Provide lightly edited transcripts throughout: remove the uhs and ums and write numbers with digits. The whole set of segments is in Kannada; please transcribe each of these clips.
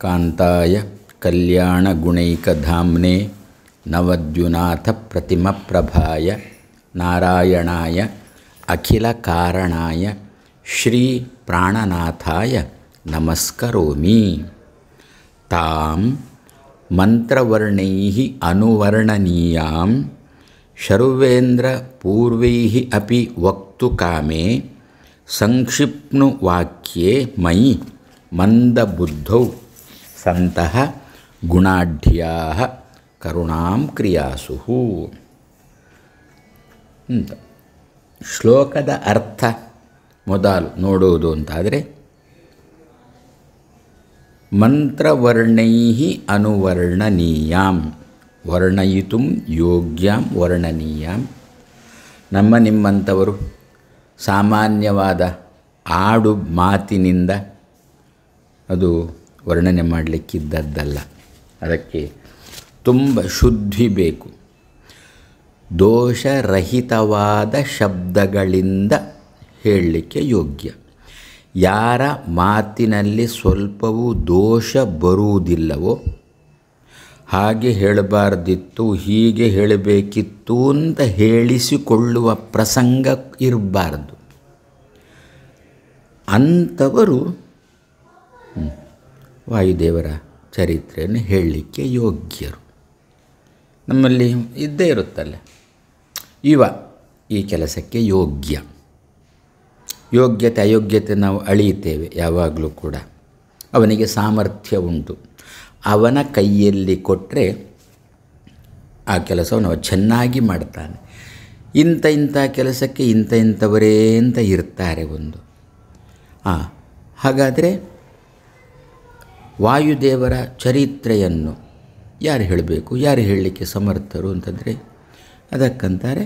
ಕಾಂತಾಯ ಕಲ್ಯಾಣಗುಣೈಕಧಾಮ್ನೇ ನವದ್ಯುನಾಥಪ್ರತಿಮಪ್ರಭಾಯ ನಾರಾಯಣಾಯ ಅಖಿಲಕಾರಣಾಯ ಶ್ರೀ ಪ್ರಾಣನಾಥಾಯ ನಮಸ್ಕರೋಮಿ. ತಾಂ ಮಂತ್ರವರ್ಣೈಃ ಅನುವರ್ಣನೀಯಾಂ ಶರ್ವೇಂದ್ರಪೂರ್ವೈಃ ಅಪಿ ವಕ್ತುಕಾಮೇ ಸಂಕ್ಷಿಪ್ನುವಾಕ್ಯೇ ಮಯಿ ಮಂದಬುದ್ಧೌ ಸಂತಃ ಗುಣಾಢ್ಯಾಃ ಕರುಣಾಂ ಕ್ರಿಯಾಸುಃ. ಶ್ಲೋಕದ ಅರ್ಥ ಮೊದಲು ನೋಡುವುದು ಅಂತಾದರೆ, ಮಂತ್ರವರ್ಣೈಃ ಅನುವರ್ಣನೀಯಾಂ, ವರ್ಣಯಿತುಂ ಯೋಗ್ಯಾಂ ವರ್ಣನೀಯಾಂ. ನಿಮ್ಮಂಥವರು ಸಾಮಾನ್ಯವಾದ ಆಡು ಮಾತಿನಿಂದ ಅದು ವರ್ಣನೆ ಮಾಡಲಿಕ್ಕಿದ್ದದ್ದಲ್ಲ. ಅದಕ್ಕೆ ತುಂಬ ಶುದ್ಧಿ ಬೇಕು. ದೋಷರಹಿತವಾದ ಶಬ್ದಗಳಿಂದ ಹೇಳಲಿಕ್ಕೆ ಯೋಗ್ಯ. ಯಾರ ಮಾತಿನಲ್ಲಿ ಸ್ವಲ್ಪವೂ ದೋಷ ಬರುವುದಿಲ್ಲವೋ, ಹಾಗೆ ಹೇಳಬಾರ್ದಿತ್ತು, ಹೀಗೆ ಹೇಳಬೇಕಿತ್ತು ಅಂತ ಹೇಳಿಸಿಕೊಳ್ಳುವ ಪ್ರಸಂಗ ಇರಬಾರ್ದು. ಅಂಥವರು ವಾಯುದೇವರ ಚರಿತ್ರೆಯನ್ನು ಹೇಳಲಿಕ್ಕೆ ಯೋಗ್ಯರು. ನಮ್ಮಲ್ಲಿ ಇದ್ದೇ ಇರುತ್ತಲ್ಲ, ಇವ ಈ ಕೆಲಸಕ್ಕೆ ಯೋಗ್ಯ. ಯೋಗ್ಯತೆ ಅಯೋಗ್ಯತೆ ನಾವು ಅಳೆಯುತ್ತೇವೆ ಯಾವಾಗಲೂ ಕೂಡ. ಅವನಿಗೆ ಸಾಮರ್ಥ್ಯ ಉಂಟು, ಅವನ ಕೈಯಲ್ಲಿ ಕೊಟ್ಟರೆ ಆ ಕೆಲಸವನ್ನು ಅವ ಚೆನ್ನಾಗಿ ಮಾಡ್ತಾನೆ. ಇಂಥ ಕೆಲಸಕ್ಕೆ ಇಂಥವರೇ ಅಂತ ಇರ್ತಾರೆ ಒಂದು. ಹಾಗಾದರೆ ವಾಯುದೇವರ ಚರಿತ್ರೆಯನ್ನು ಯಾರು ಹೇಳಬೇಕು, ಯಾರು ಹೇಳಲಿಕ್ಕೆ ಸಮರ್ಥರು ಅಂತಂದರೆ, ಅದಕ್ಕಂತಾರೆ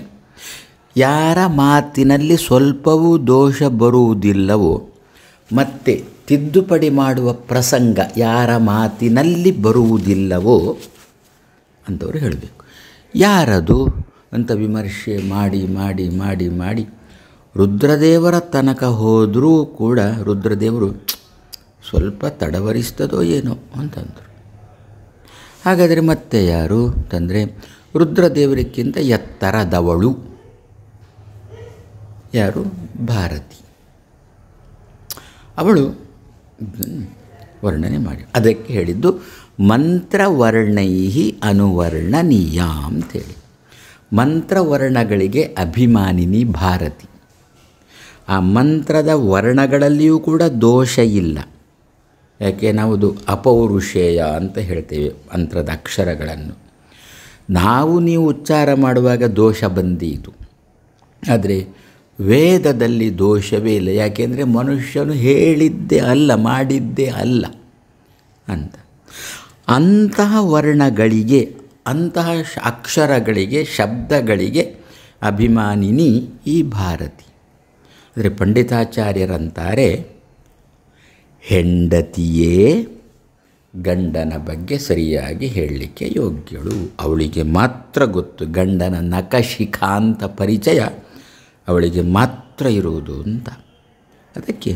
ಯಾರ ಮಾತಿನಲ್ಲಿ ಸ್ವಲ್ಪವೂ ದೋಷ ಬರುವುದಿಲ್ಲವೋ, ಮತ್ತು ತಿದ್ದುಪಡಿ ಮಾಡುವ ಪ್ರಸಂಗ ಯಾರ ಮಾತಿನಲ್ಲಿ ಬರುವುದಿಲ್ಲವೋ ಅಂಥವ್ರು ಹೇಳಬೇಕು. ಯಾರದು ಅಂತ ವಿಮರ್ಶೆ ಮಾಡಿ ಮಾಡಿ ಮಾಡಿ ಮಾಡಿ ರುದ್ರದೇವರ ತನಕ ಹೋದರೂ ಕೂಡ ರುದ್ರದೇವರು ಸ್ವಲ್ಪ ತಡವರಿಸ್ತದೋ ಏನೋ ಅಂತಂದರು. ಹಾಗಾದರೆ ಮತ್ತೆ ಯಾರು ಅಂತಂದರೆ, ರುದ್ರದೇವರಿಗಿಂತ ಎತ್ತರದವಳು ಯಾರು? ಭಾರತಿ. ಅವಳು ವರ್ಣನೆ ಮಾಡಿ. ಅದಕ್ಕೆ ಹೇಳಿದ್ದು ಮಂತ್ರವರ್ಣೈಃ ಅನುವರ್ಣನೀಯ ಅಂಥೇಳಿ. ಮಂತ್ರವರ್ಣಗಳಿಗೆ ಅಭಿಮಾನಿನಿ ಭಾರತಿ. ಆ ಮಂತ್ರದ ವರ್ಣಗಳಲ್ಲಿಯೂ ಕೂಡ ದೋಷ ಇಲ್ಲ. ಯಾಕೆ ನಾವು ಅಪೌರುಷೇಯ ಅಂತ ಹೇಳ್ತೇವೆ ಮಂತ್ರದ ಅಕ್ಷರಗಳನ್ನು. ನೀವು ಉಚ್ಚಾರ ಮಾಡುವಾಗ ದೋಷ ಬಂದೀತು, ಆದರೆ ವೇದದಲ್ಲಿ ದೋಷವೇ ಇಲ್ಲ. ಯಾಕೆಂದರೆ ಮನುಷ್ಯನು ಹೇಳಿದ್ದೇ ಅಲ್ಲ, ಮಾಡಿದ್ದೇ ಅಲ್ಲ ಅಂತ. ಅಂತಹ ವರ್ಣಗಳಿಗೆ, ಅಂತಹ ಅಕ್ಷರಗಳಿಗೆ, ಶಬ್ದಗಳಿಗೆ ಅಭಿಮಾನಿನಿ ಈ ಭಾರತಿ. ಅಂದರೆ ಪಂಡಿತಾಚಾರ್ಯರಂತಾರೆ, ಹೆಂಡತಿಯೇ ಗಂಡನ ಬಗ್ಗೆ ಸರಿಯಾಗಿ ಹೇಳಲಿಕ್ಕೆ ಯೋಗ್ಯಳು. ಅವಳಿಗೆ ಮಾತ್ರ ಗೊತ್ತು. ಗಂಡನ ನಖಶಿಖಾಂತ ಪರಿಚಯ ಅವಳಿಗೆ ಮಾತ್ರ ಇರುವುದು ಅಂತ. ಅದಕ್ಕೆ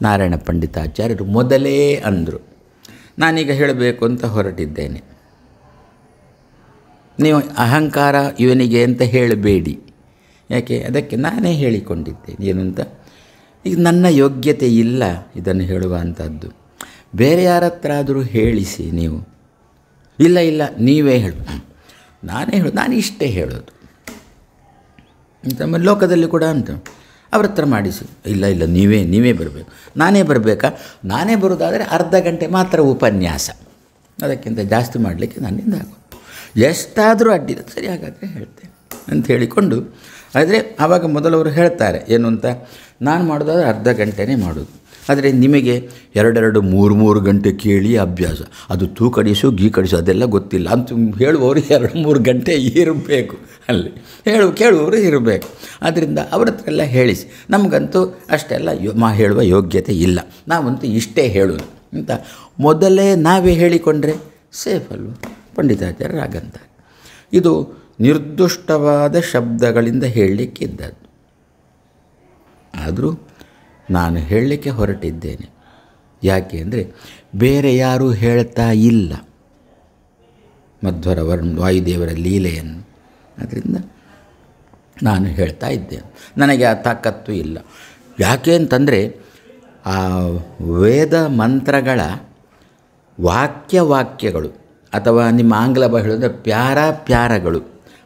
ನಾರಾಯಣ ಪಂಡಿತಾಚಾರ್ಯರು ಮೊದಲೇ ಅಂದರು, ನಾನೀಗ ಹೇಳಬೇಕು ಅಂತ ಹೊರಟಿದ್ದೇನೆ, ನೀವು ಅಹಂಕಾರ ಇವನಿಗೆ ಅಂತ ಹೇಳಬೇಡಿ. ಯಾಕೆ? ಅದಕ್ಕೆ ನಾನೇ ಹೇಳಿಕೊಂಡಿದ್ದೇನೆ. ಏನು ಅಂತ, ಈಗ ನನ್ನ ಯೋಗ್ಯತೆ ಇಲ್ಲ ಇದನ್ನು ಹೇಳುವಂಥದ್ದು. ಬೇರೆ ಯಾರ ಹತ್ರ ಆದರೂ ಹೇಳಿಸಿ ನೀವು. ಇಲ್ಲ ನೀವೇ ಹೇಳು. ನಾನು ಇಷ್ಟೇ ಹೇಳೋದು ಅಂತ. ಲೋಕದಲ್ಲಿ ಕೂಡ ಅಂತ ಅವ್ರ ಹತ್ರ ಮಾಡಿಸಿ. ಇಲ್ಲ ನೀವೇ ಬರಬೇಕು. ನಾನೇ ಬರಬೇಕಾ? ನಾನೇ ಬರೋದಾದರೆ ಅರ್ಧ ಗಂಟೆ ಮಾತ್ರ ಉಪನ್ಯಾಸ, ಅದಕ್ಕಿಂತ ಜಾಸ್ತಿ ಮಾಡಲಿಕ್ಕೆ ನನ್ನಿಂದ ಆಗೋದು. ಎಷ್ಟಾದರೂ ಅಡ್ಡಿಲ್ಲ, ಸರಿ ಹಾಗಾದರೆ ಹೇಳ್ತೇನೆ ಅಂತ ಹೇಳಿಕೊಂಡು. ಆದರೆ ಆವಾಗ ಮೊದಲವರು ಹೇಳ್ತಾರೆ ಏನು ಅಂತ, ನಾನು ಮಾಡೋದಾದರೆ ಅರ್ಧ ಗಂಟೆನೇ ಮಾಡೋದು, ಆದರೆ ನಿಮಗೆ 2-3 ಗಂಟೆ ಕೇಳಿ ಅಭ್ಯಾಸ, ಅದು ತೂಕಡಿಸು ಗೀಕಡಿಸು ಅದೆಲ್ಲ ಗೊತ್ತಿಲ್ಲ ಅಂತ ಹೇಳುವವರು 2-3 ಗಂಟೆ ಇರಬೇಕು ಅಲ್ಲಿ, ಕೇಳುವವರು ಇರಬೇಕು. ಆದ್ದರಿಂದ ಅವ್ರ ಹತ್ರ ಎಲ್ಲ ಹೇಳಿಸಿ. ನಮಗಂತೂ ಅಷ್ಟೆಲ್ಲ ಹೇಳುವ ಯೋಗ್ಯತೆ ಇಲ್ಲ, ನಾವಂತೂ ಇಷ್ಟೇ ಹೇಳೋದು ಅಂತ ಮೊದಲೇ ನಾವೇ ಹೇಳಿಕೊಂಡ್ರೆ ಸೇಫ್ ಅಲ್ವ? ಪಂಡಿತಾಚಾರ್ಯರು ಹಾಗಂತಾರೆ. ಇದು ನಿರ್ದುಷ್ಟವಾದ ಶಬ್ದಗಳಿಂದ ಹೇಳಲಿಕ್ಕಿದ್ದದ್ದು. ಆದರೂ ನಾನು ಹೇಳಲಿಕ್ಕೆ ಹೊರಟಿದ್ದೇನೆ, ಯಾಕೆ ಅಂದರೆ ಬೇರೆ ಯಾರೂ ಹೇಳ್ತಾ ಇಲ್ಲ ಮಧ್ವರ ವಾಯುದೇವರ ಲೀಲೆಯನ್ನು. ಅದರಿಂದ ನಾನು ಹೇಳ್ತಾ ಇದ್ದೇನೆ. ನನಗೆ ಆ ತಾಕತ್ತು ಇಲ್ಲ. ಯಾಕೆ ಅಂತಂದರೆ ಆ ವೇದ ಮಂತ್ರಗಳ ವಾಕ್ಯಗಳು ಅಥವಾ ನಿಮ್ಮ ಆಂಗ್ಲ ಭಾಷೆ ಹೇಳಿದ್ರೆ ಪ್ಯಾರಗಳು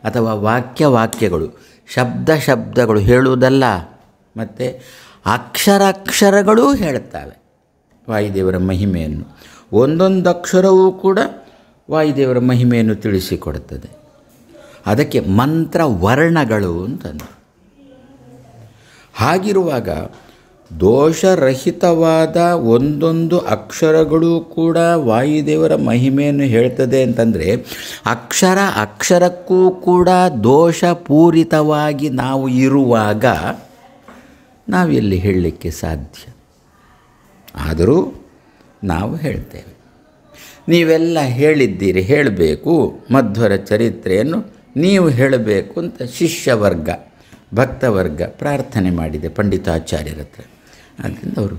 ಅಥವಾ ವಾಕ್ಯಗಳು ಶಬ್ದಗಳು ಹೇಳುವುದಲ್ಲ, ಮತ್ತು ಅಕ್ಷರಗಳೂ ಹೇಳ್ತವೆ ವಾಯುದೇವರ ಮಹಿಮೆಯನ್ನು. ಒಂದೊಂದು ಅಕ್ಷರವೂ ಕೂಡ ವಾಯುದೇವರ ಮಹಿಮೆಯನ್ನು ತಿಳಿಸಿಕೊಡುತ್ತದೆ. ಅದಕ್ಕೆ ಮಂತ್ರ ವರ್ಣಗಳು ಅಂತಂದು. ಹಾಗಿರುವಾಗ ದೋಷರಹಿತವಾದ ಒಂದೊಂದು ಅಕ್ಷರಗಳು ಕೂಡ ವಾಯುದೇವರ ಮಹಿಮೆಯನ್ನು ಹೇಳ್ತದೆ ಅಂತಂದರೆ ಅಕ್ಷರಕ್ಕೂ ಕೂಡ ದೋಷಪೂರಿತವಾಗಿ ನಾವು ಇರುವಾಗ ನಾವೆಲ್ಲಿ ಹೇಳಲಿಕ್ಕೆ ಸಾಧ್ಯ? ಆದರೂ ನಾವು ಹೇಳ್ತೇವೆ. ನೀವೆಲ್ಲ ಹೇಳಿದ್ದೀರಿ, ಹೇಳಬೇಕು, ಮಧ್ವರ ಚರಿತ್ರೆಯನ್ನು ನೀವು ಹೇಳಬೇಕು ಅಂತ ಶಿಷ್ಯವರ್ಗ ಭಕ್ತವರ್ಗ ಪ್ರಾರ್ಥನೆ ಮಾಡಿದೆ ಪಂಡಿತಾಚಾರ್ಯರ ಹತ್ರ. ಆದ್ದರಿಂದ ಅವರು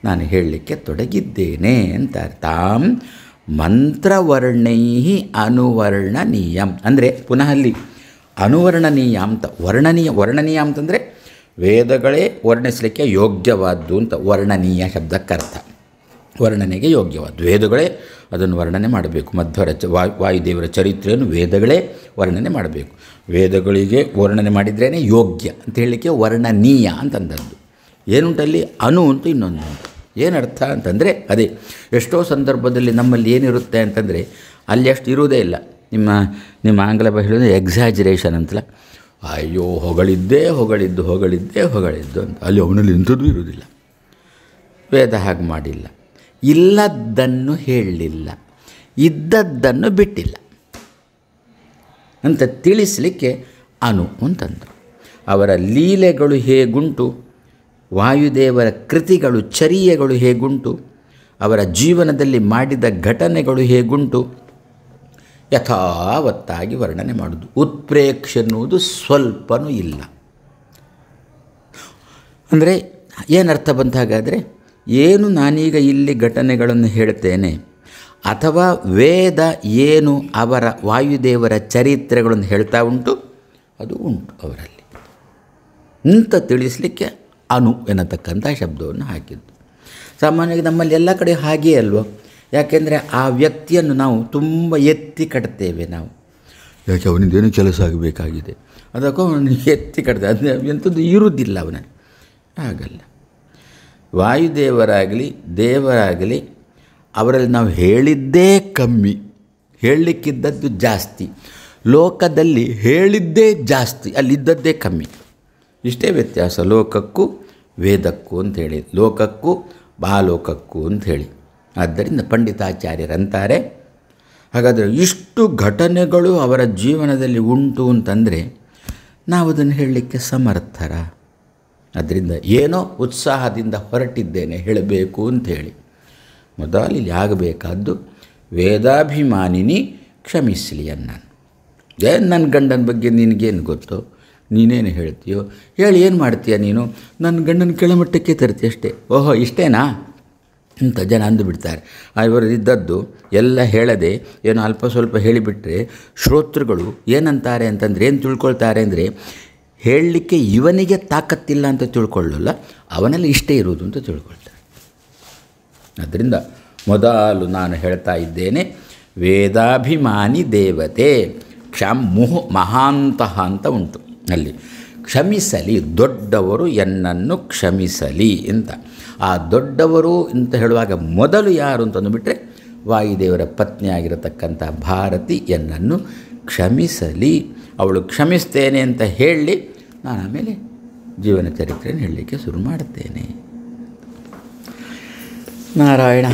ನಾನು ಹೇಳಲಿಕ್ಕೆ ತೊಡಗಿದ್ದೇನೆ ಅಂತ. ತಾಂ ಮಂತ್ರವರ್ಣೈ ಅನುವರ್ಣನೀಯಂ ಅಂದರೆ ಪುನಃ ಅಲ್ಲಿ ಅನುವರ್ಣನೀಯ ಅಂತ ವರ್ಣನೀಯ ಅಂತಂದರೆ ವೇದಗಳೇ ವರ್ಣಿಸಲಿಕ್ಕೆ ಯೋಗ್ಯವಾದ್ದು ಅಂತ. ವರ್ಣನೀಯ ಶಬ್ದಕ್ಕರ್ಥ ವರ್ಣನೆಗೆ ಯೋಗ್ಯವಾದ್ದು. ವೇದಗಳೇ ಅದನ್ನು ವರ್ಣನೆ ಮಾಡಬೇಕು. ಮಧ್ವರ ವಾಯುದೇವರ ಚರಿತ್ರೆಯನ್ನು ವೇದಗಳೇ ವರ್ಣನೆ ಮಾಡಬೇಕು. ವೇದಗಳಿಗೆ ವರ್ಣನೆ ಮಾಡಿದ್ರೇ ಯೋಗ್ಯ ಅಂತ ಹೇಳಲಿಕ್ಕೆ ವರ್ಣನೀಯ ಅಂತಂದದ್ದು. ಏನುಂಟಲ್ಲಿ ಅನು ಅಂತ ಇನ್ನೊಂದು ಉಂಟು. ಏನರ್ಥ ಅಂತಂದರೆ ಅದೇ ಎಷ್ಟೋ ಸಂದರ್ಭದಲ್ಲಿ ನಮ್ಮಲ್ಲಿ ಏನಿರುತ್ತೆ ಅಂತಂದರೆ ಅಲ್ಲಿ ಅಷ್ಟು ಇರುವುದೇ ಇಲ್ಲ. ನಿಮ್ಮ ಆಂಗ್ಲ ಭಾಷೆ ಎಕ್ಸಾಜರೇಷನ್ ಅಂತಲ್ಲ, ಅಯ್ಯೋ ಹೊಗಳಿದ್ದು ಅಂತ. ಅಲ್ಲಿ ಅವನಲ್ಲಿ ಇಂಥದ್ದು ಇರುವುದಿಲ್ಲ. ವೇದ ಹಾಗೆ ಮಾಡಿಲ್ಲ. ಇಲ್ಲದ್ದನ್ನು ಹೇಳಲಿಲ್ಲ, ಇದ್ದದ್ದನ್ನು ಬಿಟ್ಟಿಲ್ಲ ಅಂತ ತಿಳಿಸಲಿಕ್ಕೆ ಅನು ಅಂತಂದರು. ಅವರ ಲೀಲೆಗಳು ಹೇಗುಂಟು, ವಾಯುದೇವರ ಕೃತಿಗಳು ಚರ್ಯೆಗಳು ಹೇಗುಂಟು, ಅವರ ಜೀವನದಲ್ಲಿ ಮಾಡಿದ ಘಟನೆಗಳು ಹೇಗುಂಟು ಯಥಾವತ್ತಾಗಿ ವರ್ಣನೆ ಮಾಡೋದು. ಉತ್ಪ್ರೇಕ್ಷೆ ಎನ್ನುವುದು ಸ್ವಲ್ಪನೂ ಇಲ್ಲ. ಅಂದರೆ ಏನರ್ಥ ಬಂತ ಹಾಗಾದರೆ, ಏನು ನಾನೀಗ ಇಲ್ಲಿ ಘಟನೆಗಳನ್ನು ಹೇಳ್ತೇನೆ ಅಥವಾ ವೇದ ಏನು ಅವರ ವಾಯುದೇವರ ಚರಿತ್ರೆಗಳನ್ನು ಹೇಳ್ತಾ ಉಂಟು ಅದು ಉಂಟು ಅವರಲ್ಲಿ ಅಂತ ತಿಳಿಸಲಿಕ್ಕೆ ಅನು ಎನ್ನತಕ್ಕಂಥ ಶಬ್ದವನ್ನು ಹಾಕಿದ್ದು. ಸಾಮಾನ್ಯವಾಗಿ ನಮ್ಮಲ್ಲಿ ಎಲ್ಲ ಕಡೆ ಹಾಗೆಯೇ ಅಲ್ವೋ? ಯಾಕೆಂದರೆ ಆ ವ್ಯಕ್ತಿಯನ್ನು ನಾವು ತುಂಬ ಎತ್ತಿ ಕಟ್ತೇವೆ. ನಾವು ಯಾಕೆ ಅವನಿಂದೇನು ಕೆಲಸ ಆಗಬೇಕಾಗಿದೆ ಅದಕ್ಕೂ ಅವನಿಗೆ ಎತ್ತಿ ಕಟ್ತೇವೆ. ಅದು ಎಂಥದ್ದು ಇರುವುದಿಲ್ಲ ಅವನಲ್ಲಿ. ಆಗಲ್ಲ. ವಾಯುದೇವರಾಗಲಿ ದೇವರಾಗಲಿ ಅವರಲ್ಲಿ ನಾವು ಹೇಳಿದ್ದೇ ಕಮ್ಮಿ, ಹೇಳಲಿಕ್ಕಿದ್ದದ್ದು ಜಾಸ್ತಿ. ಲೋಕದಲ್ಲಿ ಹೇಳಿದ್ದೇ ಜಾಸ್ತಿ, ಅಲ್ಲಿದ್ದದ್ದೇ ಕಮ್ಮಿ. ಇಷ್ಟೇ ವ್ಯತ್ಯಾಸ ಲೋಕಕ್ಕೂ ವೇದಕ್ಕೂ ಅಂಥೇಳಿ, ಲೋಕಕ್ಕೂ ಬಾಲೋಕಕ್ಕೂ ಅಂಥೇಳಿ. ಆದ್ದರಿಂದ ಪಂಡಿತಾಚಾರ್ಯರಂತಾರೆ, ಹಾಗಾದರೆ ಇಷ್ಟು ಘಟನೆಗಳು ಅವರ ಜೀವನದಲ್ಲಿ ಉಂಟು ಅಂತಂದರೆ ನಾವು ಅದನ್ನು ಹೇಳಲಿಕ್ಕೆ ಸಮರ್ಥರ? ಅದರಿಂದ ಏನೋ ಉತ್ಸಾಹದಿಂದ ಹೊರಟಿದ್ದೇನೆ ಹೇಳಬೇಕು ಅಂಥೇಳಿ. ಮೊದಲು ಇಲ್ಲಿ ಆಗಬೇಕಾದ್ದು ವೇದಾಭಿಮಾನಿನಿ ಕ್ಷಮಿಸಲಿ ನಾನು. ಏನು ನನ್ನ ಗಂಡನ ಬಗ್ಗೆ ನಿನಗೇನು ಗೊತ್ತೋ, ನೀನೇನು ಹೇಳ್ತೀಯೋ ಹೇಳಿ, ಏನು ಮಾಡ್ತೀಯ ನೀನು? ನನ್ನ ಗಂಡನ ಕೆಳಮಟ್ಟಕ್ಕೆ ತರ್ತೀಯ ಅಷ್ಟೇ. ಓಹೋ ಇಷ್ಟೇನಾ ಅಂತ ಜನ ಅಂದುಬಿಡ್ತಾರೆ. ಇವರದಿದ್ದದ್ದು ಎಲ್ಲ ಹೇಳದೆ ಏನೋ ಅಲ್ಪ ಸ್ವಲ್ಪ ಹೇಳಿಬಿಟ್ರೆ ಶ್ರೋತೃಗಳು ಏನಂತಾರೆ ಅಂತಂದರೆ, ಏನು ತಿಳ್ಕೊಳ್ತಾರೆ ಅಂದರೆ, ಹೇಳಲಿಕ್ಕೆ ಇವನಿಗೆ ತಾಕತ್ತಿಲ್ಲ ಅಂತ ತಿಳ್ಕೊಳ್ಳಲ್ಲ, ಅವನಲ್ಲಿ ಇಷ್ಟೇ ಇರುವುದು ಅಂತ ತಿಳ್ಕೊಳ್ತಾರೆ. ಅದರಿಂದ ಮೊದಲು ನಾನು ಹೇಳ್ತಾ ಇದ್ದೇನೆ, ವೇದಾಭಿಮಾನಿ ದೇವತೆ ಮಹಾಂತಃ ಅಂತ ಉಂಟು. ಅಲ್ಲಿ ಕ್ಷಮಿಸಲಿ, ದೊಡ್ಡವರು ಎನ್ನನ್ನು ಕ್ಷಮಿಸಲಿ ಅಂತ. ಆ ದೊಡ್ಡವರು ಅಂತ ಹೇಳುವಾಗ ಮೊದಲು ಯಾರು ಅಂತಂದುಬಿಟ್ರೆ ವಾಯುದೇವರ ಪತ್ನಿಯಾಗಿರತಕ್ಕಂಥ ಭಾರತಿ ಎನ್ನನ್ನು ಕ್ಷಮಿಸಲಿ. ಅವಳು ಕ್ಷಮಿಸ್ತೇನೆ ಅಂತ ಹೇಳಿ ನಾನು ಆಮೇಲೆ ಜೀವನ ಚರಿತ್ರೆಯನ್ನು ಹೇಳಲಿಕ್ಕೆ ಶುರು ಮಾಡುತ್ತೇನೆ. ನಾರಾಯಣ.